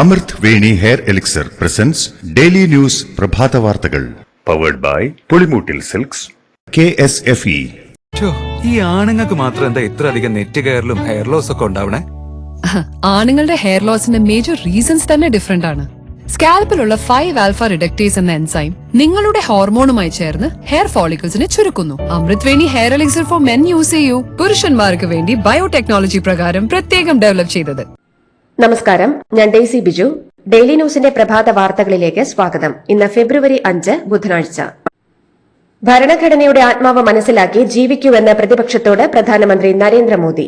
അമൃത് Veni hair elixir presents daily news പ്രഭാത വാർത്തകൾ powered by Pulimoottil silks KSFE. ഈ ആണുങ്ങൾക്ക് മാത്രം എന്താ ഇത്ര അധികം നെറ്റ് കെയറിലും ഹെയർ ലോസ് ഒക്കെ ഉണ്ടാവണേ? ആണുങ്ങളുടെ ഹെയർ ലോസിന്റെ മേജർ റീസൺസ് തന്നെ ഡിഫറെന്റ് ആണ്. സ്കാൽപ്പിലുള്ള 5 ആൽഫ റിഡക്ടേസ് എന്ന എൻസൈം നിങ്ങളുടെ ഹോർമോണുമായി ചേർന്ന് ഹെയർ ഫോളിക്കിൾസിനെ ചുരുക്കുന്നു. Amrut Veni hair elixir for men use ചെയ്യൂ. പുരുഷന്മാർക്ക് വേണ്ടി ബയോടെക്നോളജി പ്രകാരം പ്രത്യേകം ഡെവലപ്പ് ചെയ്തത്. നമസ്കാരം, ഞാൻ ഡെയ്സി ബിജു. ഡെയിലി ന്യൂസിന്റെ പ്രഭാത വാർത്തകളിലേക്ക് സ്വാഗതം. ഇന്ന് ഫെബ്രുവരി 5 ബുധനാഴ്ച. ഭരണഘടനയുടെ ആത്മാവ് മനസ്സിലാക്കി ജീവിക്കൂവെന്ന് പ്രതിപക്ഷത്തോട് പ്രധാനമന്ത്രി നരേന്ദ്രമോദി.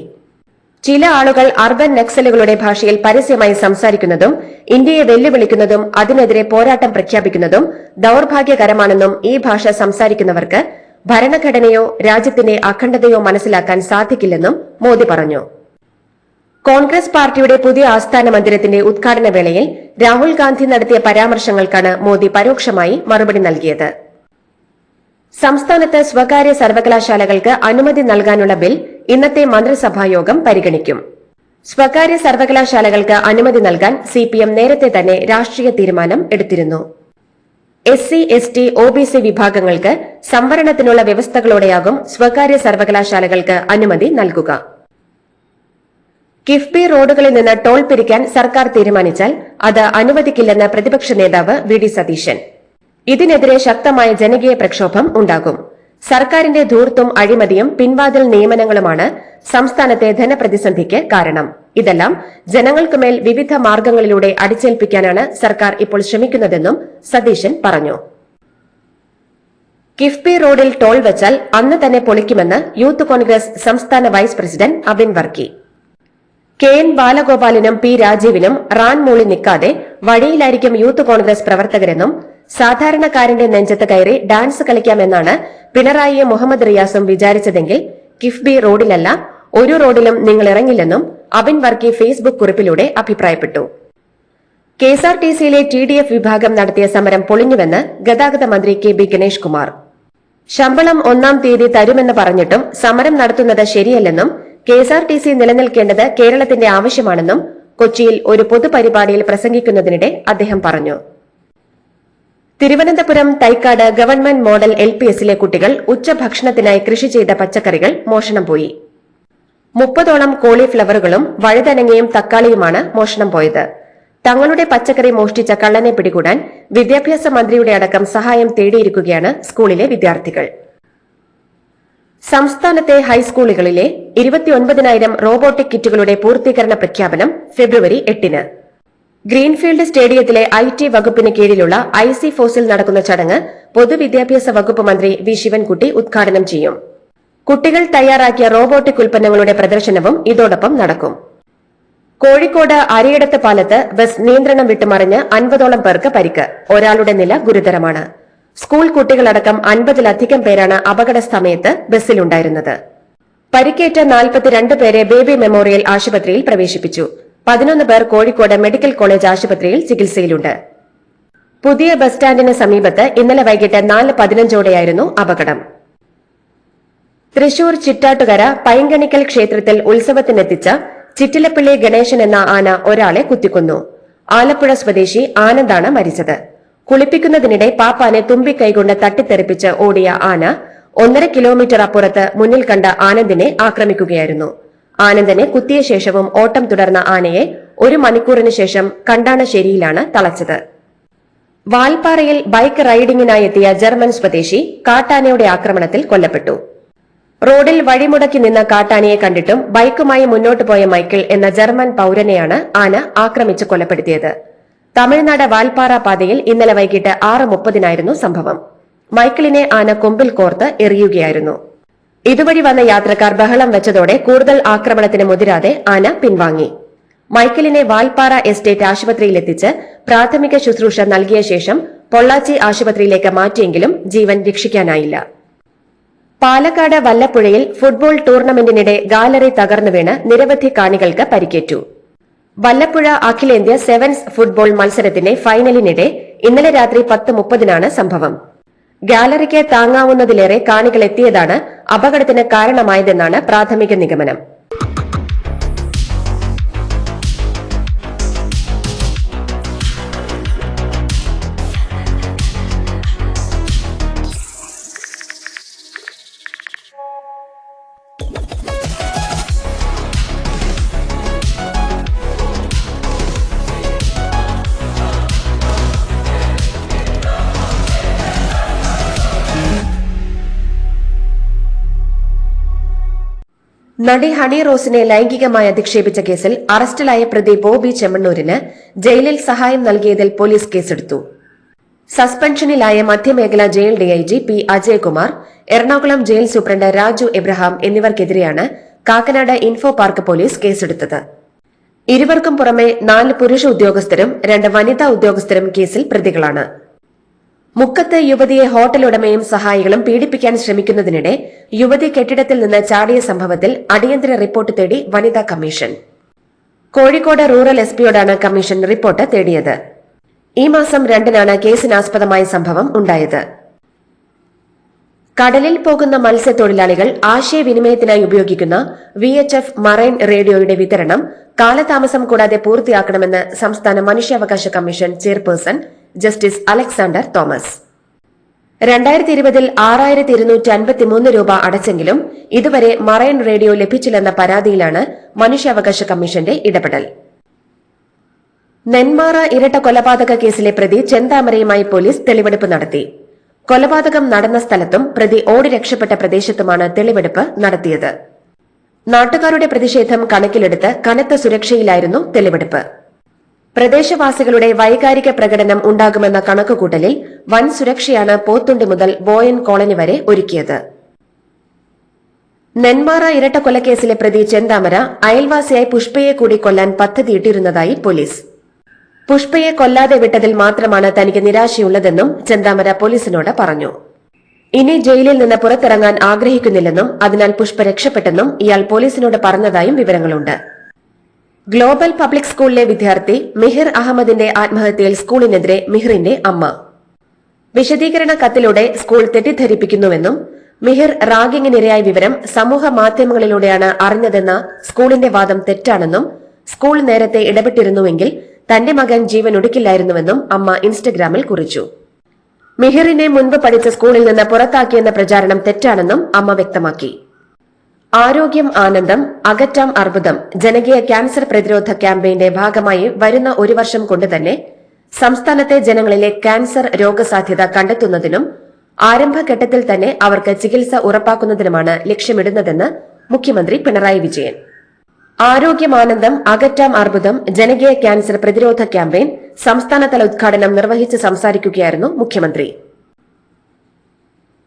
ചില ആളുകൾ അർബൻ നക്സലുകളുടെ ഭാഷയിൽ പരസ്യമായി സംസാരിക്കുന്നതും ഇന്ത്യയെ വെല്ലുവിളിക്കുന്നതും അതിനെതിരെ പോരാട്ടം പ്രഖ്യാപിക്കുന്നതും ദൌർഭാഗ്യകരമാണെന്നും ഈ ഭാഷ സംസാരിക്കുന്നവർക്ക് ഭരണഘടനയോ രാജ്യത്തിന്റെ അഖണ്ഡതയോ മനസ്സിലാക്കാൻ സാധിക്കില്ലെന്നും മോദി പറഞ്ഞു. കോൺഗ്രസ് പാർട്ടിയുടെ പുതിയ ആസ്ഥാന മന്ദിരത്തിന്റെ ഉദ്ഘാടന വേളയിൽ രാഹുൽ ഗാന്ധി നടത്തിയ പരാമർശങ്ങൾക്കാണ് മോദി പരോക്ഷമായി മറുപടി നൽകിയത്. സംസ്ഥാനത്ത് സ്വകാര്യ സർവകലാശാലകൾക്ക് അനുമതി നൽകാനുള്ള ബിൽ ഇന്നത്തെ മന്ത്രിസഭായോഗം പരിഗണിക്കും. സ്വകാര്യ സർവകലാശാലകൾക്ക് അനുമതി നൽകാൻ CPM നേരത്തെ തന്നെ രാഷ്ട്രീയ തീരുമാനം എടുത്തിരുന്നു. SC, ST, OBC വിഭാഗങ്ങൾക്ക് സംവരണത്തിനുള്ള വ്യവസ്ഥകളോടെയാകും സ്വകാര്യ സർവകലാശാലകൾക്ക് അനുമതി നൽകുക. കിഫ്ബി റോഡുകളിൽ നിന്ന് ടോൾ പിരിക്കാൻ സർക്കാർ തീരുമാനിച്ചാൽ അത് അനുവദിക്കില്ലെന്ന് പ്രതിപക്ഷ നേതാവ് VD സതീശൻ. ഇതിനെതിരെ ശക്തമായ ജനകീയ പ്രക്ഷോഭം ഉണ്ടാകും. സർക്കാരിന്റെ ധൂർത്തും അഴിമതിയും പിൻവാതിൽ നിയമനങ്ങളുമാണ് സംസ്ഥാനത്തെ ധനപ്രതിസന്ധിക്ക് കാരണം. ഇതെല്ലാം ജനങ്ങൾക്കുമേൽ വിവിധ മാർഗങ്ങളിലൂടെ അടിച്ചേൽപ്പിക്കാനാണ് സർക്കാർ ഇപ്പോൾ ശ്രമിക്കുന്നതെന്നും സതീശൻ പറഞ്ഞു. കിഫ്ബി റോഡിൽ ടോൾ വെച്ചാൽ അന്ന് തന്നെ പൊളിക്കുമെന്ന് യൂത്ത് കോൺഗ്രസ് സംസ്ഥാന vice president Abin Varkey. KN ബാലഗോപാലിനും P രാജീവിനും റാൻ മൂളി നിൽക്കാതെ വഴിയിലായിരിക്കും യൂത്ത് കോൺഗ്രസ് പ്രവർത്തകരെന്നും സാധാരണക്കാരന്റെ നെഞ്ചത്ത് കയറി ഡാൻസ് കളിക്കാമെന്നാണ് പിണറായിയും മുഹമ്മദ് റിയാസും വിചാരിച്ചതെങ്കിൽ കിഫ്ബി റോഡിലല്ല, ഒരു റോഡിലും നിങ്ങൾ ഇറങ്ങില്ലെന്നും അബിൻ വർക്കി ഫേസ്ബുക്ക് കുറിപ്പിലൂടെ അഭിപ്രായപ്പെട്ടു. KSRTCയിലെ TDF വിഭാഗം നടത്തിയ സമരം പൊളിഞ്ഞുവെന്ന് ഗതാഗത മന്ത്രി KB ഗണേഷ് കുമാർ. ശമ്പളം 1-ാം തീയതി തരുമെന്ന് പറഞ്ഞിട്ടും സമരം നടത്തുന്നത് ശരിയല്ലെന്നും KSRTC നിലനിൽക്കേണ്ടത് കേരളത്തിന്റെ ആവശ്യമാണെന്നും കൊച്ചിയിൽ ഒരു പൊതുപരിപാടിയിൽ പ്രസംഗിക്കുന്നതിനിടെ അദ്ദേഹം പറഞ്ഞു. തിരുവനന്തപുരം തൈക്കാട് ഗവൺമെന്റ് മോഡൽ LPSലെ കുട്ടികൾ ഉച്ചഭക്ഷണത്തിനായി കൃഷി ചെയ്ത പച്ചക്കറികൾ മോഷണം പോയി. 30ഓളം കോളിഫ്ലവറുകളും വഴുതനങ്ങയും തക്കാളിയുമാണ് മോഷണം പോയത്. തങ്ങളുടെ പച്ചക്കറി മോഷ്ടിച്ച കള്ളനെ പിടികൂടാൻ വിദ്യാഭ്യാസ മന്ത്രിയുടെ അടക്കം സഹായം തേടിയിരിക്കുകയാണ് സ്കൂളിലെ വിദ്യാർത്ഥികൾ. സംസ്ഥാനത്തെ ഹൈസ്കൂളുകളിലെ 29,000 റോബോട്ടിക് കിറ്റുകളുടെ പൂർത്തീകരണ പ്രഖ്യാപനം ഫെബ്രുവരി 8-ന്. ഗ്രീൻഫീൽഡ് സ്റ്റേഡിയത്തിലെ IT വകുപ്പിന് കീഴിലുള്ള IC ഫോസിൽ നടക്കുന്ന ചടങ്ങ് പൊതുവിദ്യാഭ്യാസ വകുപ്പ് മന്ത്രി V ശിവൻകുട്ടി ഉദ്ഘാടനം ചെയ്യും. കുട്ടികൾ തയ്യാറാക്കിയ റോബോട്ടിക് ഉൽപ്പന്നങ്ങളുടെ പ്രദർശനവും ഇതോടൊപ്പം നടക്കും. കോഴിക്കോട് അരിയടത്ത് പാലത്ത് ബസ് നിയന്ത്രണം വിട്ടുമറിഞ്ഞ് 50ഓളം പേർക്ക് പരിക്ക്. ഒരാളുടെ നില ഗുരുതരമാണ്. സ്കൂൾ കുട്ടികളടക്കം 50-ലധികം പേരാണ് അപകട സമയത്ത് ബസ്സിലുണ്ടായിരുന്നത്. പരിക്കേറ്റ 42 പേരെ ബേബി മെമ്മോറിയൽ ആശുപത്രിയിൽ പ്രവേശിപ്പിച്ചു. 11 പേർ കോഴിക്കോട് മെഡിക്കൽ കോളേജ് ആശുപത്രിയിൽ ചികിത്സയിലുണ്ട്. പുതിയ ബസ് സ്റ്റാൻഡിന് സമീപത്ത് ഇന്നലെ വൈകിട്ട് 4:15ഓടെയായിരുന്നു അപകടം. തൃശൂർ ചിറ്റാട്ടുകര പൈങ്കണിക്കൽ ക്ഷേത്രത്തിൽ ഉത്സവത്തിനെത്തിച്ച ചിറ്റിലപ്പള്ളി ഗണേശൻ എന്ന ആന ഒരാളെ കുത്തിക്കൊന്നു. ആലപ്പുഴ സ്വദേശി ആനന്ദാണ് മരിച്ചത്. കുളിപ്പിക്കുന്നതിനിടെ പാപ്പാനെ തുമ്പിക്കൈകൊണ്ട് തട്ടിത്തെറിപ്പിച്ച് ഓടിയ ആന 1.5 കിലോമീറ്റർ അപ്പുറത്ത് മുന്നിൽ കണ്ട ആനന്ദിനെ ആക്രമിക്കുകയായിരുന്നു. ആനന്ദനെ കുത്തിയ ശേഷവും ഓട്ടം തുടർന്ന ആനയെ 1 മണിക്കൂറിന് ശേഷം കണ്ടാണശ്ശേരിയിലാണ് തളച്ചത്. വാൽപ്പാറയിൽ ബൈക്ക് റൈഡിംഗിനായെത്തിയ ജർമ്മൻ സ്വദേശി കാട്ടാനയുടെ ആക്രമണത്തിൽ കൊല്ലപ്പെട്ടു. റോഡിൽ വഴിമുടക്കി നിന്ന കാട്ടാനയെ കണ്ടിട്ടും ബൈക്കുമായി മുന്നോട്ട് പോയ മൈക്കിൾ എന്ന ജർമ്മൻ പൌരനെയാണ് ആന ആക്രമിച്ച് കൊലപ്പെടുത്തിയത്. തമിഴ്നാട് വാൽപ്പാറ പാതയിൽ ഇന്നലെ വൈകിട്ട് 6:30-നായിരുന്നു സംഭവം. മൈക്കിളിനെ ആന കൊമ്പിൽ കോർത്ത് എറിയുകയായിരുന്നു. ഇതുവഴി വന്ന യാത്രക്കാർ ബഹളം വെച്ചതോടെ കൂടുതൽ ആക്രമണത്തിന് മുതിരാതെ ആന പിൻവാങ്ങി. മൈക്കിളിനെ വാൽപ്പാറ എസ്റ്റേറ്റ് ആശുപത്രിയിലെത്തിച്ച് പ്രാഥമിക ശുശ്രൂഷ നൽകിയ ശേഷം പൊള്ളാച്ചി ആശുപത്രിയിലേക്ക് മാറ്റിയെങ്കിലും ജീവൻ രക്ഷിക്കാനായില്ല. പാലക്കാട് വല്ലപ്പുഴയിൽ ഫുട്ബോൾ ടൂർണമെന്റിനിടെ ഗാലറി തകർന്നു വീണ് നിരവധി കാണികൾക്ക് പരിക്കേറ്റു. വല്ലപ്പുഴ അഖിലേന്ത്യാ സെവൻസ് ഫുട്ബോൾ മത്സരത്തിന്റെ ഫൈനലിനിടെ ഇന്നലെ രാത്രി 10:30-നാണ് സംഭവം. ഗാലറിക്ക് താങ്ങാവുന്നതിലേറെ കാണികളെത്തിയതാണ് അപകടത്തിന് കാരണമായതെന്നാണ് പ്രാഥമിക നിഗമനം. നടി ഹണി റോസിനെ ലൈംഗികമായി അധിക്ഷേപിച്ച കേസിൽ അറസ്റ്റിലായ പ്രതി ബോബി ചെമ്മണ്ണൂരിന് ജയിലിൽ സഹായം നൽകിയതിൽ പോലീസ് കേസെടുത്തു. സസ്പെൻഷനിലായ മധ്യമേഖലാ jail DIG P Ajaykumar, Ernakulam jail superintendent Raju Abraham എന്നിവർക്കെതിരെയാണ് കാക്കനാട് ഇൻഫോ പാർക്ക് പോലീസ് കേസെടുത്തത്. ഇരുവർക്കും പുറമെ 4 പുരുഷ ഉദ്യോഗസ്ഥരും 2 വനിതാ ഉദ്യോഗസ്ഥരും കേസിൽ പ്രതികളാണ്. മുക്കത്ത് യുവതിയെ ഹോട്ടൽ ഉടമയും സഹായികളും പീഡിപ്പിക്കാൻ ശ്രമിക്കുന്നതിനിടെ യുവതി കെട്ടിടത്തിൽ നിന്ന് ചാടിയ സംഭവത്തിൽ അടിയന്തര റിപ്പോർട്ട് തേടി വനിതാ കമ്മീഷൻ. കോഴിക്കോട് റൂറൽ എസ്പിയോടാണ് കമ്മീഷൻ റിപ്പോർട്ട് തേടിയത്. ഈ മാസം 2-നാണ് കേസിനാസ്പദമായ സംഭവം ഉണ്ടായത്. കടലിൽ പോകുന്ന മത്സ്യത്തൊഴിലാളികൾ ആശയവിനിമയത്തിനായി ഉപയോഗിക്കുന്ന VHF മറൈൻ റേഡിയോയുടെ വിതരണം കാലതാമസം കൂടാതെ പൂർത്തിയാക്കണമെന്ന് സംസ്ഥാന മനുഷ്യാവകാശ commission chairperson justice Alexander Thomas. 2020-ൽ 6253 രൂപ അടച്ചെങ്കിലും ഇതുവരെ മറൈൻ റേഡിയോ ലഭിച്ചില്ലെന്ന പരാതിയിലാണ് മനുഷ്യാവകാശ കമ്മീഷന്റെ ഇടപെടൽ. നെന്മാറ ഇരട്ട കൊലപാതക കേസിലെ പ്രതി ചെന്താമരയുമായി പോലീസ് തെളിവെടുപ്പ് നടത്തി. കൊലപാതകം നടന്ന സ്ഥലത്തും പ്രതി ഓടി രക്ഷപ്പെട്ട പ്രദേശത്തുമാണ് തെളിവെടുപ്പ് നടത്തിയത്. നാട്ടുകാരുടെ പ്രതിഷേധം കണക്കിലെടുത്ത് കനത്ത സുരക്ഷയിലായിരുന്നു തെളിവെടുപ്പ്. പ്രദേശവാസികളുടെ വൈകാരിക പ്രകടനം ഉണ്ടാകുമെന്ന കണക്കുകൂട്ടലിൽ വൻ സുരക്ഷയാണ് പോത്തുണ്ടി മുതൽ ബോയൻ കോളനി വരെ ഒരുക്കിയത്. നെന്മാറ ഇരട്ടക്കൊലക്കേസിലെ പ്രതി ചെന്താമര അയൽവാസിയായി പുഷ്പയെ കൂടി കൊല്ലാൻ പദ്ധതിയിട്ടിരുന്നതായി പോലീസ്. പുഷ്പയെ കൊല്ലാതെ വിട്ടതിൽ മാത്രമാണ് തനിക്ക് നിരാശയുള്ളതെന്നും ചെന്താമര പോലീസിനോട് പറഞ്ഞു. ഇനി ജയിലിൽ നിന്ന് പുറത്തിറങ്ങാൻ ആഗ്രഹിക്കുന്നില്ലെന്നും അതിനാൽ പുഷ്പ രക്ഷപ്പെട്ടെന്നും ഇയാൾ പോലീസിനോട് പറഞ്ഞതായും വിവരങ്ങളുണ്ട്. ഗ്ലോബൽ പബ്ലിക് സ്കൂളിലെ വിദ്യാർത്ഥി മിഹിർ അഹമ്മദിന്റെ ആത്മഹത്യയിൽ സ്കൂളിനെതിരെ മിഹിറിന്റെ അമ്മ. വിശദീകരണ കത്തിലൂടെ സ്കൂൾ തെറ്റിദ്ധരിപ്പിക്കുന്നുവെന്നും മിഹിർ റാഗിങ്ങിനിരയായ വിവരം സമൂഹ മാധ്യമങ്ങളിലൂടെയാണ് അറിഞ്ഞതെന്ന സ്കൂളിന്റെ വാദം തെറ്റാണെന്നും സ്കൂൾ നേരത്തെ ഇടപെട്ടിരുന്നുവെങ്കിൽ തന്റെ മകൻ ജീവൻ ഒടുക്കില്ലായിരുന്നുവെന്നും അമ്മ ഇൻസ്റ്റഗ്രാമിൽ കുറിച്ചു. മിഹിറിനെ മുൻപ് പഠിച്ച സ്കൂളിൽ നിന്ന് പുറത്താക്കിയെന്ന പ്രചാരണം തെറ്റാണെന്നും അമ്മ വ്യക്തമാക്കി. ആരോഗ്യം ആനന്ദം അകറ്റാം അർബുദം ജനകീയ ക്യാൻസർ പ്രതിരോധ ക്യാമ്പയിന്റെ ഭാഗമായി വരുന്ന 1 വർഷം കൊണ്ടുതന്നെ സംസ്ഥാനത്തെ ജനങ്ങളിലെ ക്യാൻസർ രോഗസാധ്യത കണ്ടെത്തുന്നതിനും ആരംഭഘട്ടത്തിൽ തന്നെ അവർക്ക് ചികിത്സ ഉറപ്പാക്കുന്നതിനുമാണ് ലക്ഷ്യമിടുന്നതെന്ന് മുഖ്യമന്ത്രി പിണറായി വിജയൻ. ആരോഗ്യമാനന്ദം അകറ്റാം അർബുദം ജനകീയ ക്യാൻസർ പ്രതിരോധ ക്യാമ്പയിൻ സംസ്ഥാനതല ഉദ്ഘാടനം നിർവഹിച്ച് സംസാരിക്കുകയായിരുന്നു മുഖ്യമന്ത്രി.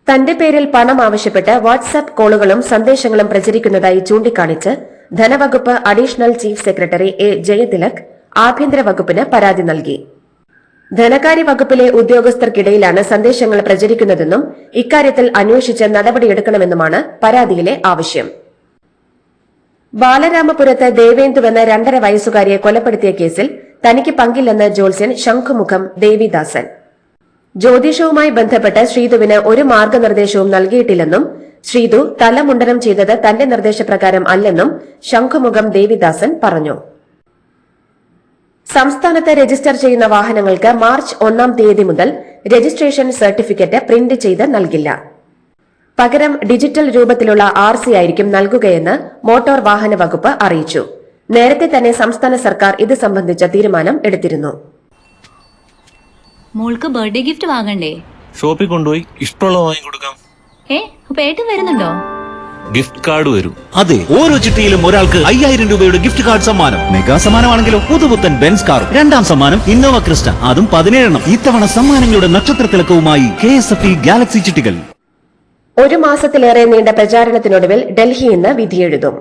തന്റെ പേരിൽ പണം ആവശ്യപ്പെട്ട് വാട്സ്ആപ്പ് കോളുകളും സന്ദേശങ്ങളും പ്രചരിക്കുന്നതായി ചൂണ്ടിക്കാണിച്ച് ധനവകുപ്പ് additional chief secretary A Jayathilak ആഭ്യന്തര വകുപ്പിന് പരാതി നൽകി. ധനകാര്യ വകുപ്പിലെ ഉദ്യോഗസ്ഥർക്കിടയിലാണ് സന്ദേശങ്ങൾ പ്രചരിക്കുന്നതെന്നും ഇക്കാര്യത്തിൽ അന്വേഷിച്ച് നടപടിയെടുക്കണമെന്നുമാണ് പരാതിയിലെ ആവശ്യം. ബാലരാമപുരത്ത് ദേവേന്ദുവെന്ന 2.5 വയസ്സുകാരിയെ കൊലപ്പെടുത്തിയ കേസിൽ തനിക്ക് പങ്കില്ലെന്ന് ജ്യോത്സ്യൻ ശംഖുമുഖം ദേവിദാസൻ. ജ്യോതിഷവുമായി ബന്ധപ്പെട്ട് ശ്രീധുവിന് ഒരു മാർഗനിർദ്ദേശവും നൽകിയിട്ടില്ലെന്നും ശ്രീധു തലമുണ്ടനം ചെയ്തത് തന്റെ നിർദ്ദേശപ്രകാരം അല്ലെന്നും ശംഖുമുഖം ദേവിദാസൻ പറഞ്ഞു. സംസ്ഥാനത്ത് രജിസ്റ്റർ ചെയ്യുന്ന വാഹനങ്ങൾക്ക് മാർച്ച് 1-ാം തീയതി മുതൽ രജിസ്ട്രേഷൻ സർട്ടിഫിക്കറ്റ് പ്രിന്റ് ചെയ്ത് നൽകില്ല. പകരം ഡിജിറ്റൽ രൂപത്തിലുള്ള RC ആയിരിക്കും നൽകുകയെന്ന് മോട്ടോർ വാഹന വകുപ്പ് അറിയിച്ചു. നേരത്തെ തന്നെ സംസ്ഥാന സർക്കാർ ഇത് സംബന്ധിച്ച തീരുമാനം എടുത്തിരുന്നു. മോൾക്ക് ബർത്ത്ഡേ ഗിഫ്റ്റ് വാങ്ങണ്ടേ? ഷോപ്പിൽ കൊണ്ടുപോയി ഇഷ്ടമുള്ളത് വാങ്ങി കൊടുക്കാം. അപ്പൊ ഏട്ടൻ വരുന്നുണ്ടോ? ഗിഫ്റ്റ് കാർഡ് വരും. അതെ, ഓരോ ചിട്ടിയിലും ഒരാൾക്ക് 5000 രൂപയുടെ ഗിഫ്റ്റ് കാർഡ് സമ്മാനം. മെഗാ സമ്മാനമാണെങ്കിലോ പുതുപുത്തൻ ബെൻസ് കാർ. 2ാം സമ്മാനം ഇന്നോവ ക്രിസ്റ്റ, അതും 17 ഇത്തവണ സമ്മാനങ്ങളുടെ നക്ഷത്ര തിളക്കവുമായി KSFE ഗാലക്സി ചിട്ടികൾ. 1 മാസത്തിലേറെ നീണ്ട പ്രചാരണത്തിനൊടുവിൽ ഡൽഹി ഇന്ന് വിധിയെഴുതും.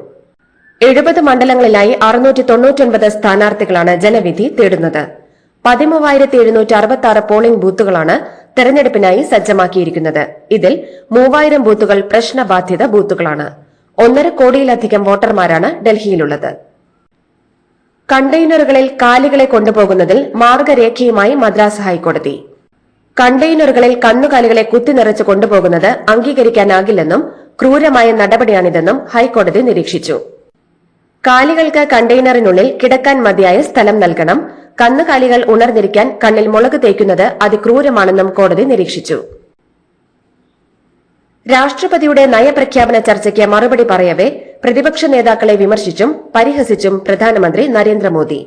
70 മണ്ഡലങ്ങളിലായി 699 സ്ഥാനാർത്ഥികളാണ് ജനവിധി തേടുന്നത്. 13,766 പോളിംഗ് ബൂത്തുകളാണ് തെരഞ്ഞെടുപ്പിനായി സജ്ജമാക്കിയിരിക്കുന്നത്. ഇതിൽ 3000 ബൂത്തുകൾ പ്രശ്നബാധിത ബൂത്തുകളാണ്. 1.5 കോടിയിലധികം വോട്ടർമാരാണ് ഡൽഹിയിലുള്ളത്. കണ്ടെയ്നറുകളിൽ കാലികളെ കൊണ്ടുപോകുന്നതിൽ മാർഗരേഖയുമായി മദ്രാസ് ഹൈക്കോടതി. കണ്ടെയ്നറുകളിൽ കന്നുകാലികളെ കുത്തിനിറച്ച് കൊണ്ടുപോകുന്നത് അംഗീകരിക്കാനാകില്ലെന്നും ക്രൂരമായ നടപടിയാണിതെന്നും ഹൈക്കോടതി നിരീക്ഷിച്ചു. കാലികൾക്ക് കണ്ടെയ്നറിനുള്ളിൽ കിടക്കാൻ മതിയായ സ്ഥലം നൽകണം. കന്നുകാലികൾ ഉണർന്നിരിക്കാൻ കണ്ണിൽ മുളക് തേക്കുന്നത് അതിക്രൂരമാണെന്നും കോടതി നിരീക്ഷിച്ചു. രാഷ്ട്രപതിയുടെ നയപ്രഖ്യാപന ചർച്ചയ്ക്ക് മറുപടി പറയവെ പ്രതിപക്ഷ നേതാക്കളെ വിമർശിച്ചും പരിഹസിച്ചും പ്രധാനമന്ത്രി നരേന്ദ്രമോദി.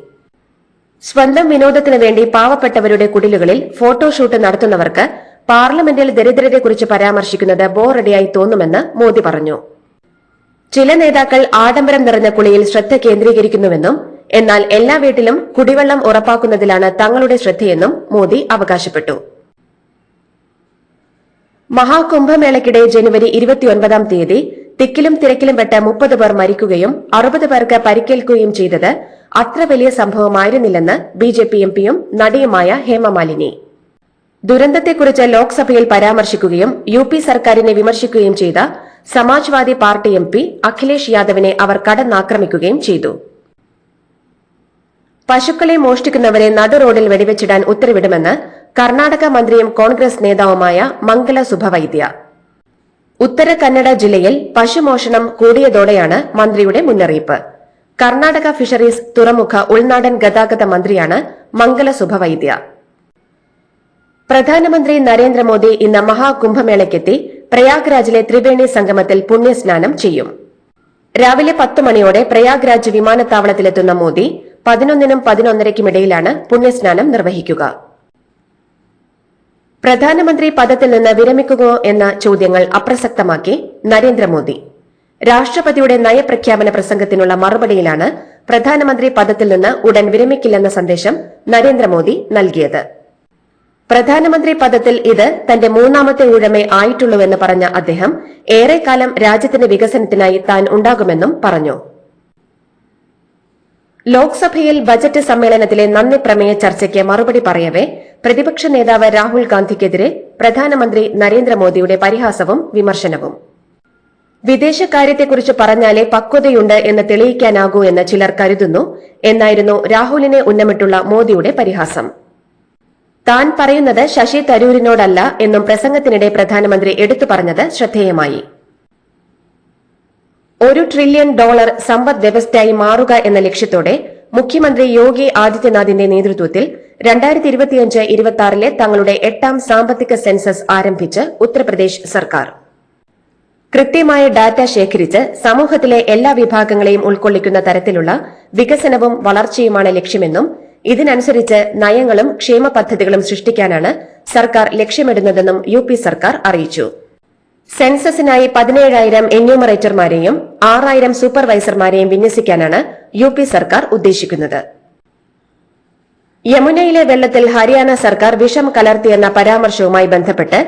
സ്വന്തം വിനോദത്തിനു വേണ്ടി പാവപ്പെട്ടവരുടെ കുടിലുകളിൽ ഫോട്ടോഷൂട്ട് നടത്തുന്നവർക്ക് പാർലമെന്റിൽ ദരിദ്രരെക്കുറിച്ച് പരാമർശിക്കുന്നത് ബോറടിയായി തോന്നുമെന്ന് മോദി പറഞ്ഞു. ചില നേതാക്കൾ ആഡംബരം നിറഞ്ഞ കുളിയിൽ ശ്രദ്ധ കേന്ദ്രീകരിക്കുന്നുവെന്നും എന്നാൽ എല്ലാ വീട്ടിലും കുടിവെള്ളം ഉറപ്പാക്കുന്നതിലാണ് തങ്ങളുടെ ശ്രദ്ധയെന്നും മോദി അവകാശപ്പെട്ടു. മഹാകുംഭമേളയ്ക്കിടെ ജനുവരി 29 തീയതി തിക്കിലും തിരക്കിലും പെട്ട 30 പേർ മരിക്കുകയും 60 പേർക്ക് പരിക്കേൽക്കുകയും ചെയ്തത് അത്ര വലിയ സംഭവമായിരുന്നില്ലെന്ന് ബിജെപി എംപിയും നടിയുമായ ഹേമമാലിനി. ദുരന്തത്തെക്കുറിച്ച് ലോക്സഭയിൽ പരാമർശിക്കുകയും യുപി സർക്കാരിനെ വിമർശിക്കുകയും ചെയ്ത സമാജ്വാദി പാർട്ടി എംപി അഖിലേഷ് യാദവിനെ അവർ കടന്നാക്രമിക്കുകയും ചെയ്തു. പശുക്കളെ മോഷ്ടിക്കുന്നവരെ നടുറോഡിൽ വെടിവെച്ചിടാൻ ഉത്തരവിടുമെന്ന് കർണാടക മന്ത്രിയും കോൺഗ്രസ് നേതാവുമായ മംഗല സുഭവൈദ്യ. ഉത്തര കന്നഡ ജില്ലയിൽ പശുമോഷണം കൂടിയതോടെയാണ് മന്ത്രിയുടെ മുന്നറിയിപ്പ്. കർണാടക ഫിഷറീസ്, തുറമുഖ, ഉൾനാടൻ ഗതാഗത മന്ത്രിയാണ് മംഗല സുഭവൈദ്യ. പ്രധാനമന്ത്രി നരേന്ദ്രമോദി ഇന്ന് മഹാകുംഭമേളയ്ക്കെത്തി പ്രയാഗ്രാജിലെ ത്രിവേണി സംഗമത്തിൽ പുണ്യസ്നാനം ചെയ്യും. രാവിലെ 10 മണിയോടെ പ്രയാഗ്രാജ് വിമാനത്താവളത്തിലെത്തുന്ന മോദി 11നും 11:30ക്കും ഇടയിലാണ് പുണ്യസ്നാനം നിർവഹിക്കുക. പ്രധാനമന്ത്രി പദത്തിൽ നിന്ന് വിരമിക്കുമോ എന്ന ചോദ്യങ്ങൾ അപ്രസക്തമാക്കി നരേന്ദ്രമോദി. രാഷ്ട്രപതിയുടെ നയപ്രഖ്യാപന പ്രസംഗത്തിനുള്ള മറുപടിയിലാണ് പ്രധാനമന്ത്രി പദത്തിൽ നിന്ന് ഉടൻ വിരമിക്കില്ലെന്ന സന്ദേശം നരേന്ദ്രമോദി നൽകിയത്. പ്രധാനമന്ത്രി പദത്തിൽ ഇത് തന്റെ 3ാമത്തെ ഊഴമേ ആയിട്ടുള്ളൂവെന്ന് പറഞ്ഞ അദ്ദേഹം ഏറെക്കാലം രാജ്യത്തിന്റെ വികസനത്തിനായി താൻ ഉണ്ടാകുമെന്നും പറഞ്ഞു. ലോക്സഭയിൽ ബജറ്റ് സമ്മേളനത്തിലെ നന്ദി പ്രമേയ ചർച്ചയ്ക്ക് മറുപടി പറയവെ പ്രതിപക്ഷ നേതാവ് രാഹുൽ ഗാന്ധിക്കെതിരെ പ്രധാനമന്ത്രി നരേന്ദ്രമോദിയുടെ പരിഹാസവും വിമർശനവും. വിദേശകാര്യത്തെക്കുറിച്ച് പറഞ്ഞാലേ പക്വതയുണ്ട് എന്ന് തെളിയിക്കാനാകൂ എന്ന് ചിലർ കരുതുന്നു എന്നായിരുന്നു രാഹുലിനെ ഉന്നമിട്ടുള്ള മോദിയുടെ പരിഹാസം. താൻ പറയുന്നത് ശശി തരൂരിനോടല്ല എന്നും പ്രസംഗത്തിനിടെ പ്രധാനമന്ത്രി എടുത്തു പറഞ്ഞത് ശ്രദ്ധേയമായി. $1 ട്രില്യൺ സമ്പദ് വ്യവസ്ഥയായി മാറുക എന്ന ലക്ഷ്യത്തോടെ മുഖ്യമന്ത്രി യോഗി ആദിത്യനാഥിന്റെ നേതൃത്വത്തിൽ 2025-26 തങ്ങളുടെ 8ാം സാമ്പത്തിക സെൻസസ് ആരംഭിച്ച് ഉത്തർപ്രദേശ് സർക്കാർ. കൃത്യമായ ഡാറ്റ ശേഖരിച്ച് സമൂഹത്തിലെ എല്ലാ വിഭാഗങ്ങളെയും ഉൾക്കൊള്ളിക്കുന്ന തരത്തിലുള്ള വികസനവും വളർച്ചയുമാണ് ലക്ഷ്യമെന്നും ഇതിനനുസരിച്ച് നയങ്ങളും ക്ഷേമ പദ്ധതികളും സൃഷ്ടിക്കാനാണ് സർക്കാർ ലക്ഷ്യമിടുന്നതെന്നും യുപി സർക്കാർ അറിയിച്ചു. സെൻസസിനായി 17,000 എന്യൂമറേറ്റർമാരെയും 6,000 സൂപ്പർവൈസർമാരെയും വിന്യസിക്കാനാണ് യുപി സർക്കാർ ഉദ്ദേശിക്കുന്നത്. യമുനയിലെ വെള്ളത്തിൽ ഹരിയാന സർക്കാർ വിഷം കലർത്തിയെന്ന പരാമർശവുമായി ബന്ധപ്പെട്ട്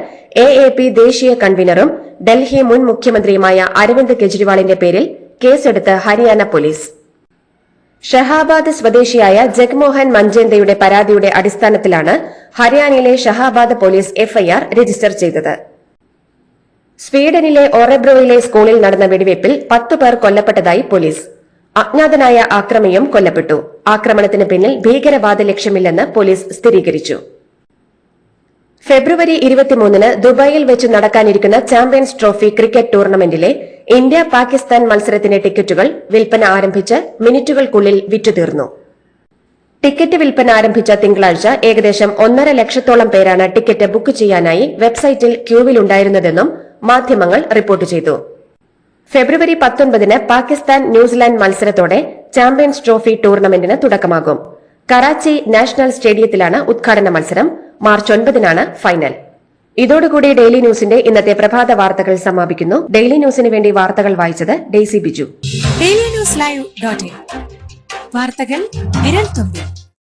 എഎപി ദേശീയ കൺവീനറും ഡൽഹി മുൻ മുഖ്യമന്ത്രിയുമായ അരവിന്ദ് കെജ്രിവാളിന്റെ പേരിൽ കേസെടുത്ത് ഹരിയാന പോലീസ്. ഷഹാബാദ് സ്വദേശിയായ ജഗ്മോഹൻ മഞ്ചേന്തയുടെ പരാതിയുടെ അടിസ്ഥാനത്തിലാണ് ഹരിയാനയിലെ ഷഹാബാദ് പോലീസ് എഫ്ഐആർ രജിസ്റ്റർ ചെയ്തത്. സ്വീഡനിലെ ഓറെബ്രോയിലെ സ്കൂളിൽ നടന്ന വെടിവയ്പിൽ 10 പേർ കൊല്ലപ്പെട്ടതായി പോലീസ്. അജ്ഞാതനായ ആക്രമിയും കൊല്ലപ്പെട്ടു. ആക്രമണത്തിന് പിന്നിൽ ഭീകരവാദ ലക്ഷ്യമില്ലെന്ന് പോലീസ് സ്ഥിരീകരിച്ചു. ഫെബ്രുവരി 23-ന് ദുബായിൽ വെച്ച് നടക്കാനിരിക്കുന്ന ചാമ്പ്യൻസ് ട്രോഫി ക്രിക്കറ്റ് ടൂർണമെന്റിലെ ഇന്ത്യ പാകിസ്ഥാൻ മത്സരത്തിന്റെ ടിക്കറ്റുകൾ വിൽപ്പന ആരംഭിച്ച് മിനിറ്റുകൾക്കുള്ളിൽ വിറ്റുതീർന്നു. ടിക്കറ്റ് വിൽപ്പന ആരംഭിച്ച തിങ്കളാഴ്ച ഏകദേശം 1.5 ലക്ഷത്തോളം പേരാണ് ടിക്കറ്റ് ബുക്ക് ചെയ്യാനായി വെബ്സൈറ്റിൽ ക്യൂവിലുണ്ടായിരുന്നതെന്നും മാധ്യമങ്ങൾ റിപ്പോർട്ട് ചെയ്തു. ഫെബ്രുവരി 19-ന് പാകിസ്ഥാൻ ന്യൂസിലാൻഡ് മത്സരത്തോടെ ചാമ്പ്യൻസ് ട്രോഫി ടൂർണമെന്റിന് തുടക്കമാകും. കറാച്ചി നാഷണൽ സ്റ്റേഡിയത്തിലാണ് ഉദ്ഘാടന മത്സരം. മാർച്ച് 9-നാണ് ഫൈനൽ. ഇതോടുകൂടി ഡെയിലി ന്യൂസിന്റെ ഇന്നത്തെ പ്രഭാത വാർത്തകൾ സമാപിക്കുന്നു. ഡെയിലി ന്യൂസിന് വേണ്ടി വാർത്തകൾ വായിച്ചത് ഡെയ്സി ബിജു. ഡെയിലി ന്യൂസ് ലൈവ്.in വാർത്തകൾ വിരൽ തുമ്പിൽ.